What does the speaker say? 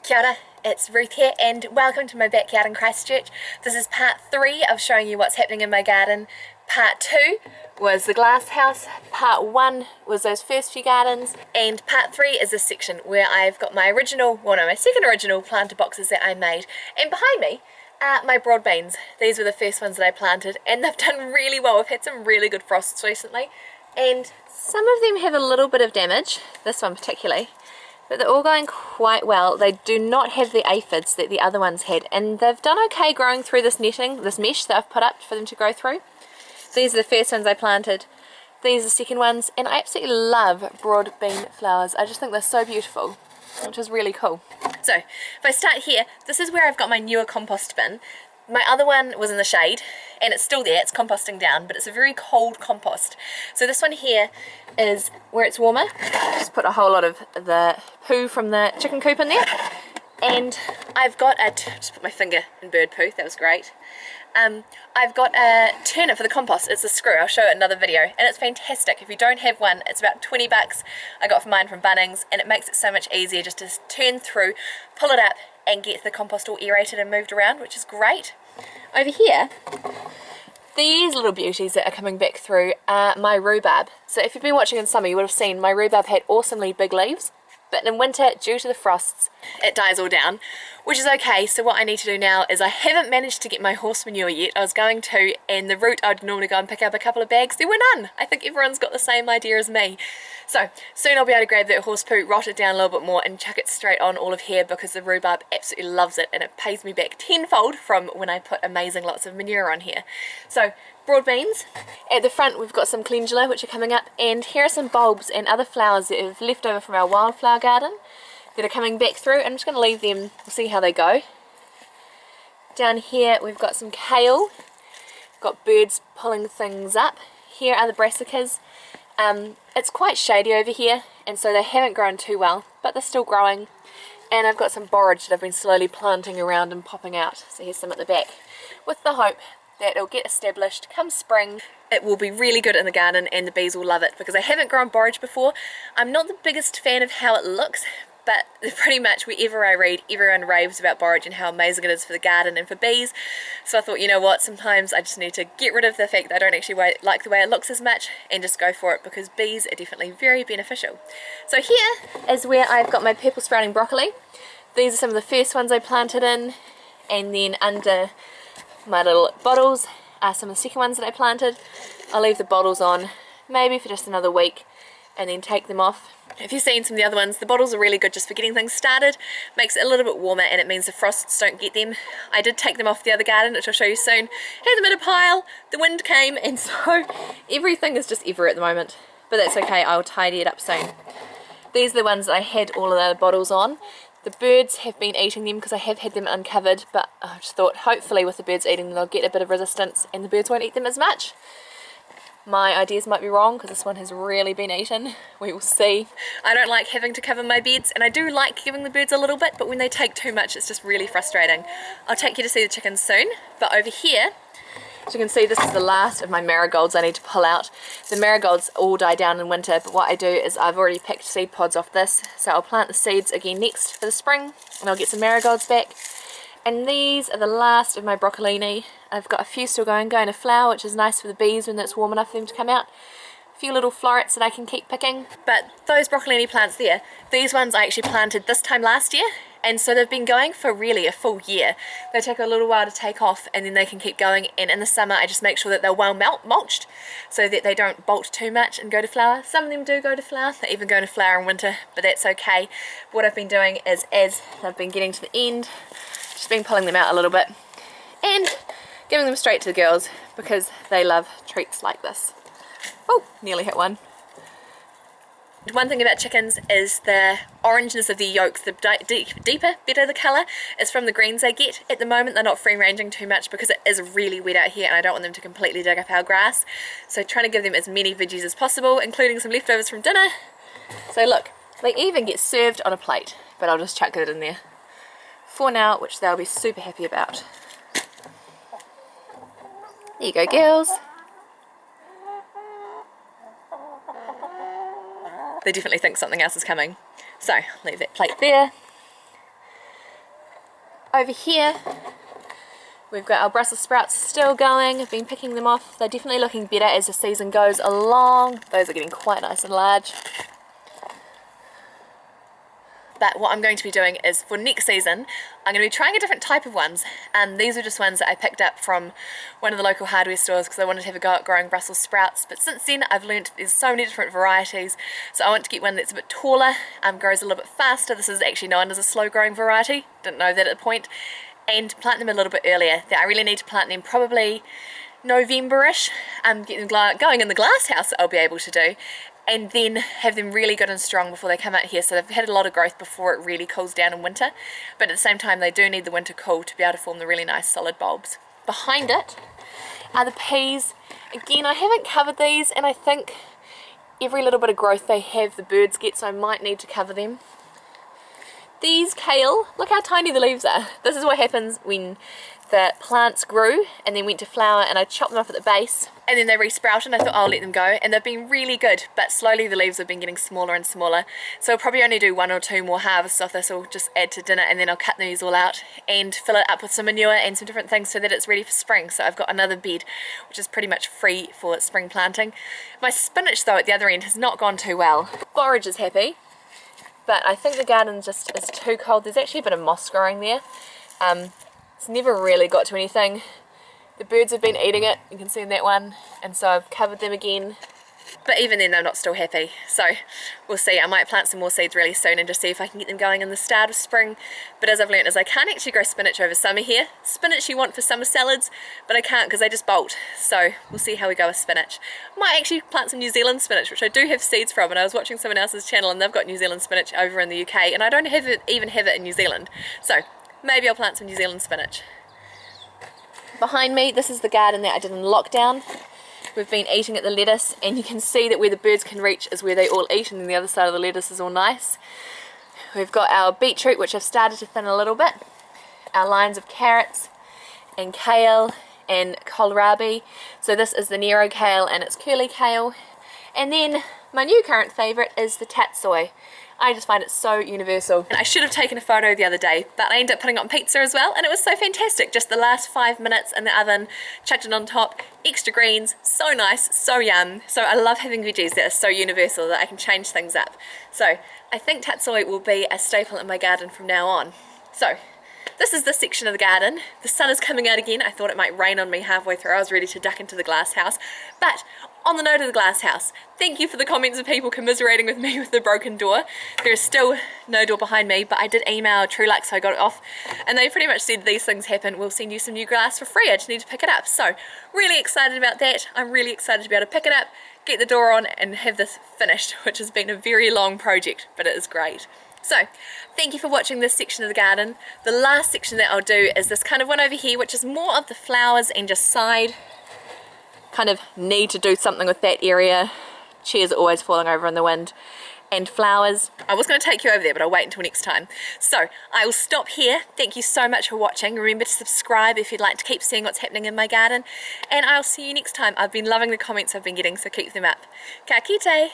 Kia ora, it's Ruth here and welcome to my backyard in Christchurch. This is part 3 of showing you what's happening in my garden. Part 2 was the glass house, part 1 was those first few gardens, and part 3 is this section where I've got my original, well no, my second original planter boxes that I made. And behind me are my broad beans. These were the first ones that I planted and they've done really well. We've had some really good frosts recently and some of them have a little bit of damage, this one particularly. But they're all going quite well. They do not have the aphids that the other ones had, and they've done okay growing through this netting, this mesh that I've put up for them to grow through. These are the first ones I planted. These are the second ones, and I absolutely love broad bean flowers. I just think they're so beautiful, which is really cool. So, if I start here, this is where I've got my newer compost bin. My other one was in the shade, and it's still there, it's composting down, but it's a very cold compost. So this one here is where it's warmer. Just put a whole lot of the poo from the chicken coop in there. And I've got a, just put my finger in bird poo, that was great. I've got a turner for the compost, it's a screw, I'll show it in another video, and it's fantastic. If you don't have one, it's about 20 bucks. I got mine from Bunnings, and it makes it so much easier just to turn through, pull it up, and get the compost all aerated and moved around, which is great. Over here, these little beauties that are coming back through are my rhubarb. So if you've been watching in summer, you would have seen my rhubarb had awesomely big leaves, but in winter, due to the frosts, it dies all down, which is okay. So what I need to do now is I haven't managed to get my horse manure yet. I was going to, and the route I'd normally go and pick up a couple of bags, there were none. I think everyone's got the same idea as me. So soon I'll be able to grab that horse poo, rot it down a little bit more and chuck it straight on all of here because the rhubarb absolutely loves it and it pays me back tenfold from when I put amazing lots of manure on here. So broad beans. At the front we've got some calendula which are coming up, and here are some bulbs and other flowers that have left over from our wildflower garden that are coming back through. I'm just going to leave them, we'll see how they go. Down here we've got some kale, got birds pulling things up. Here are the brassicas. It's quite shady over here and so they haven't grown too well, but they're still growing. And I've got some borage that I've been slowly planting around and popping out, so here's some at the back, with the hope that it'll get established come spring. It will be really good in the garden and the bees will love it because I haven't grown borage before. I'm not the biggest fan of how it looks, but pretty much wherever I read, everyone raves about borage and how amazing it is for the garden and for bees. So I thought, you know what, sometimes I just need to get rid of the fact that I don't actually like the way it looks as much and just go for it because bees are definitely very beneficial. So here is where I've got my purple sprouting broccoli. These are some of the first ones I planted in, and then under my little bottles are some of the second ones that I planted. I'll leave the bottles on maybe for just another week and then take them off. If you've seen some of the other ones, the bottles are really good just for getting things started. Makes it a little bit warmer and it means the frosts don't get them. I did take them off the other garden, which I'll show you soon. Had them in a pile, the wind came, and so everything is just everywhere at the moment. But that's okay, I'll tidy it up soon. These are the ones that I had all of the bottles on. The birds have been eating them because I have had them uncovered, but I just thought hopefully with the birds eating them they'll get a bit of resistance and the birds won't eat them as much. My ideas might be wrong because this one has really been eaten. We will see. I don't like having to cover my beds, and I do like giving the birds a little bit, but when they take too much it's just really frustrating. I'll take you to see the chickens soon, but over here, as you can see, this is the last of my marigolds I need to pull out. The marigolds all die down in winter, but what I do is I've already picked seed pods off this, so I'll plant the seeds again next for the spring, and I'll get some marigolds back. And these are the last of my broccolini. I've got a few still going to flower, which is nice for the bees when it's warm enough for them to come out. A few little florets that I can keep picking. But those broccolini plants there, these ones I actually planted this time last year, and so they've been going for really a full year. They take a little while to take off and then they can keep going, and in the summer I just make sure that they're well mulched so that they don't bolt too much and go to flower. Some of them do go to flower, they even go to flower in winter, but that's okay. What I've been doing is as they've been getting to the end, just been pulling them out a little bit and giving them straight to the girls because they love treats like this. Oh, nearly hit one. One thing about chickens is the orangeness of the yolks, the deeper, better the colour is from the greens they get. At the moment they're not free ranging too much because it is really wet out here and I don't want them to completely dig up our grass. So trying to give them as many veggies as possible, including some leftovers from dinner. So look, they even get served on a plate, but I'll just chuck it in there for now, which they'll be super happy about. There you go, girls. They definitely think something else is coming. So, leave that plate there. Over here we've got our Brussels sprouts still going. I've been picking them off. They're definitely looking better as the season goes along. Those are getting quite nice and large. But what I'm going to be doing is for next season, I'm going to be trying a different type of ones. And these are just ones that I picked up from one of the local hardware stores because I wanted to have a go at growing Brussels sprouts. But since then, I've learnt there's so many different varieties. So I want to get one that's a bit taller, grows a little bit faster. This is actually known as a slow growing variety. Didn't know that at the point. And plant them a little bit earlier. I really need to plant them probably November-ish. Get them going in the glass house that I'll be able to do. And then have them really good and strong before they come out here. So they've had a lot of growth before it really cools down in winter. But at the same time, they do need the winter cool to be able to form the really nice solid bulbs. Behind it are the peas. Again, I haven't covered these, and I think every little bit of growth they have, the birds get, so I might need to cover them. These kale, look how tiny the leaves are. This is what happens when the plants grew and then went to flower, and I chopped them off at the base and then they resprouted, and I thought I'll let them go, and they've been really good, but slowly the leaves have been getting smaller and smaller. So I'll probably only do 1 or 2 more harvests of this, or just add to dinner, and then I'll cut these all out and fill it up with some manure and some different things so that it's ready for spring. So I've got another bed which is pretty much free for spring planting. My spinach though at the other end has not gone too well. Forage is happy, but I think the garden just is too cold. There's actually a bit of moss growing there. It's never really got to anything. The birds have been eating it, you can see in that one, and so I've covered them again. But even then they're not still happy, so we'll see. I might plant some more seeds really soon and just see if I can get them going in the start of spring. But as I've learnt is I can't actually grow spinach over summer here. Spinach you want for summer salads, but I can't because they just bolt. So we'll see how we go with spinach. I might actually plant some New Zealand spinach, which I do have seeds from, and I was watching someone else's channel and they've got New Zealand spinach over in the UK, and I don't even have it in New Zealand. So maybe I'll plant some New Zealand spinach. Behind me, this is the garden that I did in lockdown. We've been eating at the lettuce, and you can see that where the birds can reach is where they all eat, and then the other side of the lettuce is all nice. We've got our beetroot, which I've started to thin a little bit, our lines of carrots and kale and kohlrabi. So this is the Nero kale and it's curly kale. And then my new current favourite is the tatsoi. I just find it so universal. And I should have taken a photo the other day, but I ended up putting it on pizza as well, and it was so fantastic. Just the last 5 minutes in the oven, chucked it on top, extra greens, so nice, so yum. So I love having veggies that are so universal that I can change things up. So I think tatsoi will be a staple in my garden from now on. So this is this section of the garden. The sun is coming out again. I thought it might rain on me halfway through. I was ready to duck into the glass house. But on the note of the glass house, thank you for the comments of people commiserating with me with the broken door. There is still no door behind me, but I did email Trulux, so I got it off, and they pretty much said these things happen, we'll send you some new glass for free. I just need to pick it up. So really excited about that. I'm really excited to be able to pick it up, get the door on, and have this finished, which has been a very long project, but it is great. So thank you for watching this section of the garden. The last section that I'll do is this kind of one over here, which is more of the flowers and just side. Kind of need to do something with that area. Chairs are always falling over in the wind. And flowers. I was going to take you over there, but I'll wait until next time. So I will stop here. Thank you so much for watching. Remember to subscribe if you'd like to keep seeing what's happening in my garden. And I'll see you next time. I've been loving the comments I've been getting, so keep them up. Ka kite!